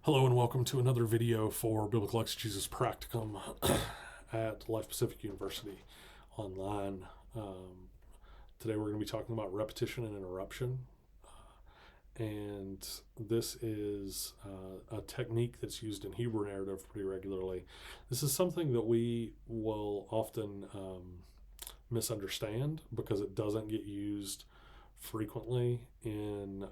Hello and welcome to another video for Biblical Exegesis Practicum at Life Pacific University online. Today we're going to be talking about repetition and interruption. And this is a technique that's used in Hebrew narrative pretty regularly. This is something that we will often misunderstand because it doesn't get used frequently in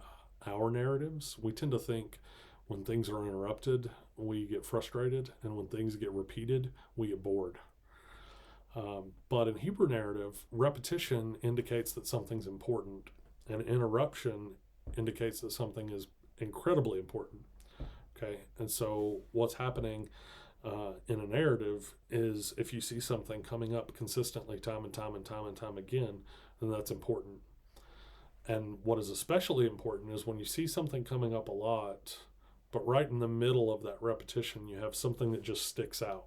our narratives. We tend to think when things are interrupted, we get frustrated, and when things get repeated, we get bored. But in Hebrew narrative, repetition indicates that something's important, and interruption indicates that something is incredibly important. Okay, and so what's happening in a narrative is if you see something coming up consistently time and time again, then that's important. And what is especially important is when you see something coming up a lot, but right in the middle of that repetition, you have something that just sticks out.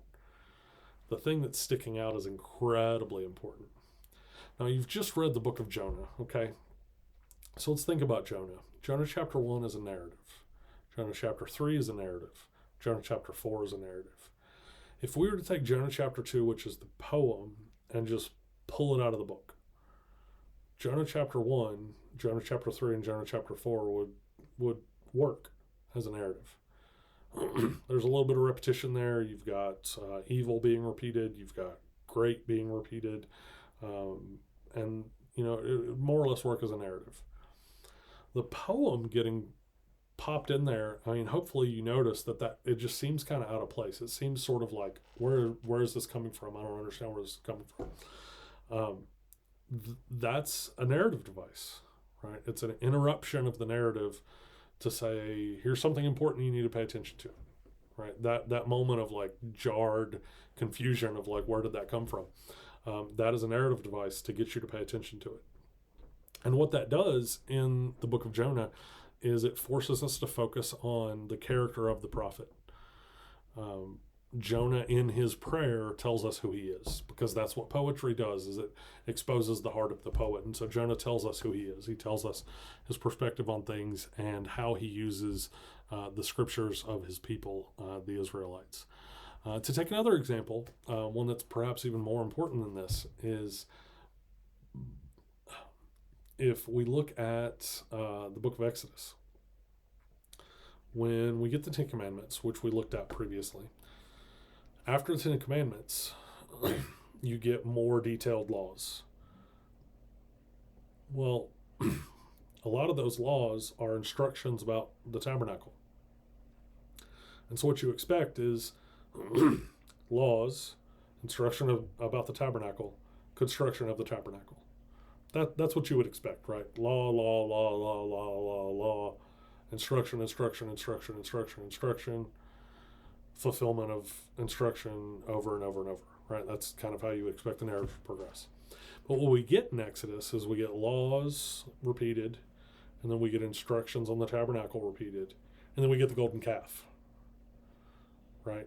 The thing that's sticking out is incredibly important. Now, you've just read the book of Jonah, okay? So let's think about Jonah. Jonah chapter 1 is a narrative. Jonah chapter 3 is a narrative. Jonah chapter 4 is a narrative. If we were to take Jonah chapter 2, which is the poem, and just pull it out of the book, Jonah chapter 1, Jonah chapter 3, and Jonah chapter 4 would work as a narrative. There's a little bit of repetition there. You've got evil being repeated. You've got great being repeated. And, you know, it more or less work as a narrative. The poem getting popped in there, I mean, hopefully you notice that it just seems kind of out of place. It seems sort of like, where is this coming from? I don't understand where this is coming from. That's a narrative device, right? It's an interruption of the narrative to say, here's something important you need to pay attention to, right? That moment of like jarred confusion of like, where did that come from? That is a narrative device to get you to pay attention to it. And what that does in the book of Jonah is it forces us to focus on the character of the prophet. Jonah in his prayer tells us who he is, because that's what poetry does, is it exposes the heart of the poet. And so Jonah tells us who he is. He tells us his perspective on things and how he uses the scriptures of his people, the Israelites. To take another example, one that's perhaps even more important than this is if we look at the book of Exodus. When we get the Ten Commandments, which we looked at previously, after the Ten Commandments, you get more detailed laws. Well, a lot of those laws are instructions about the tabernacle. And so what you expect is laws, instruction about the tabernacle, construction of the tabernacle. That's what you would expect, right? Law, instruction, fulfillment of instruction over and over and over, right? That's kind of how you expect the narrative to progress. But what we get in Exodus is we get laws repeated, and then we get instructions on the tabernacle repeated, and then we get the golden calf, right?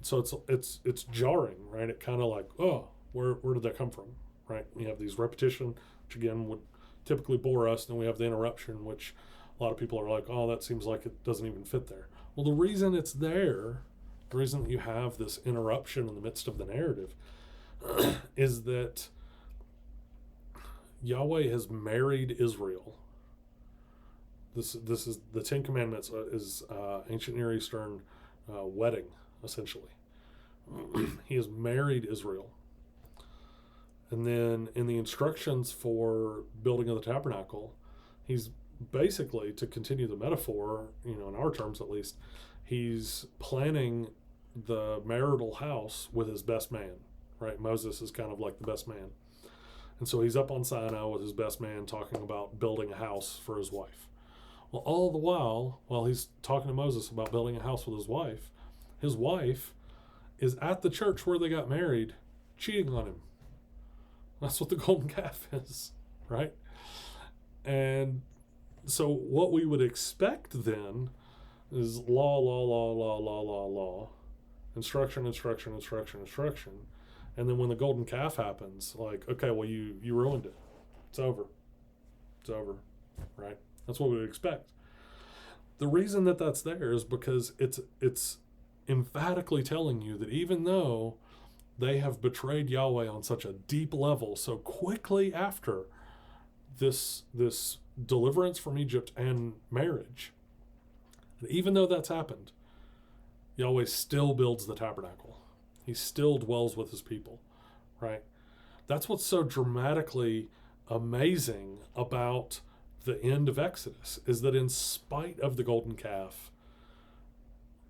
So it's jarring, right? It kind of like, oh, where did that come from, right? We have these repetition, which again would typically bore us, and then we have the interruption, which a lot of people are like, oh, that seems like it doesn't even fit there. Well, the reason it's there, the reason that you have this interruption in the midst of the narrative is that Yahweh has married Israel. This is the Ten Commandments is ancient Near Eastern wedding, essentially. He has married Israel. And then in the instructions for building of the tabernacle, he's basically, to continue the metaphor, you know, in our terms at least, he's planning the marital house with his best man, right? Moses is kind of like the best man. And so he's up on Sinai with his best man talking about building a house for his wife. Well, all the while he's talking to Moses about building a house with his wife is at the church where they got married, cheating on him. That's what the golden calf is, right? And so what we would expect then is law, instruction. And then when the golden calf happens, like, okay, well, you ruined it. It's over, right? That's what we would expect. The reason that that's there is because it's emphatically telling you that even though they have betrayed Yahweh on such a deep level so quickly after this deliverance from Egypt and marriage, even though that's happened, Yahweh still builds the tabernacle. He still dwells with his people, right? That's what's so dramatically amazing about the end of Exodus, is that in spite of the golden calf,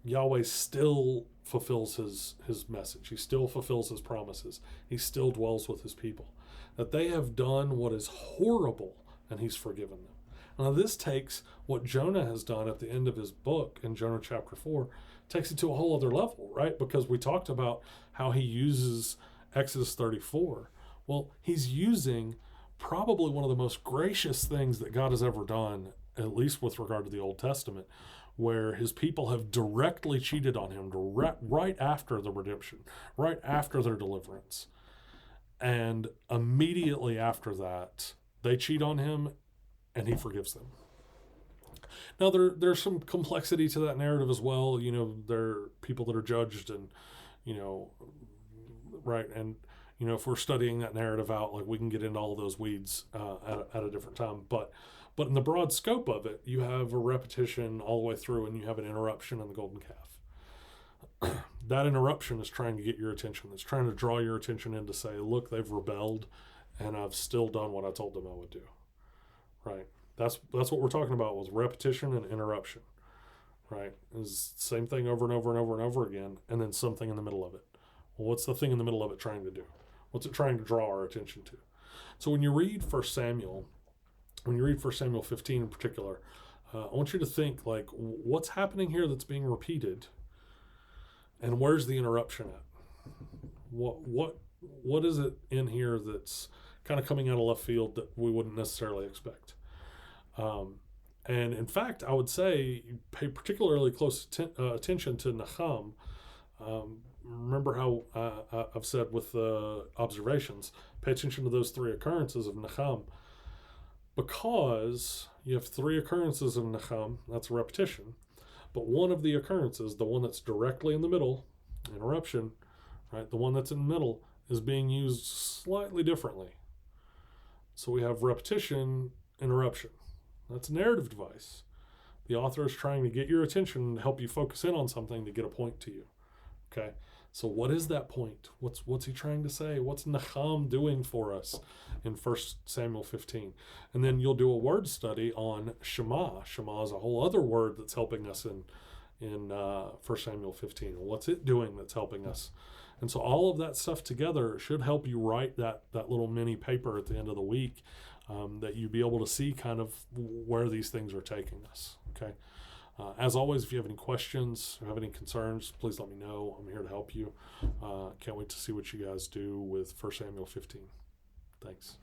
Yahweh still fulfills his message. He still fulfills his promises. He still dwells with his people. That they have done what is horrible, and he's forgiven them. Now this takes what Jonah has done at the end of his book in Jonah chapter 4, takes it to a whole other level, right? Because we talked about how he uses Exodus 34. Well, he's using probably one of the most gracious things that God has ever done, at least with regard to the Old Testament, where his people have directly cheated on him right after the redemption, right after their deliverance. And immediately after that, they cheat on him and he forgives them. Now, there's some complexity to that narrative as well. You know, there are people that are judged and, you know, right. And, you know, if we're studying that narrative out, like we can get into all those weeds at a different time. But in the broad scope of it, you have a repetition all the way through and you have an interruption in the golden calf. That interruption is trying to get your attention. It's trying to draw your attention in to say, look, they've rebelled and I've still done what I told them I would do. Right. That's what we're talking about with repetition and interruption. Right. It's the same thing over and over and over and over again, and then something in the middle of it. Well, what's the thing in the middle of it trying to do? What's it trying to draw our attention to? So when you read 1 Samuel 15 in particular, I want you to think, like, what's happening here that's being repeated, and where's the interruption at? What is it in here that's kind of coming out of left field that we wouldn't necessarily expect? And in fact, I would say pay particularly close attention to Nahum. Remember how I've said with the observations, pay attention to those three occurrences of Nahum, because you have three occurrences of Nahum, that's a repetition, but one of the occurrences, the one that's directly in the middle, interruption, right, the one that's in the middle is being used slightly differently. So we have repetition, interruption. That's a narrative device. The author is trying to get your attention to help you focus in on something to get a point to you. Okay, so what is that point? What's he trying to say? What's Nahum doing for us in 1 Samuel 15? And then you'll do a word study on Shema. Shema is a whole other word that's helping us in 1 Samuel 15. What's it doing that's helping us? And so all of that stuff together should help you write that little mini paper at the end of the week, that you'd be able to see kind of where these things are taking us. Okay. As always, if you have any questions or have any concerns, please let me know. I'm here to help you. Can't wait to see what you guys do with 1 Samuel 15. Thanks.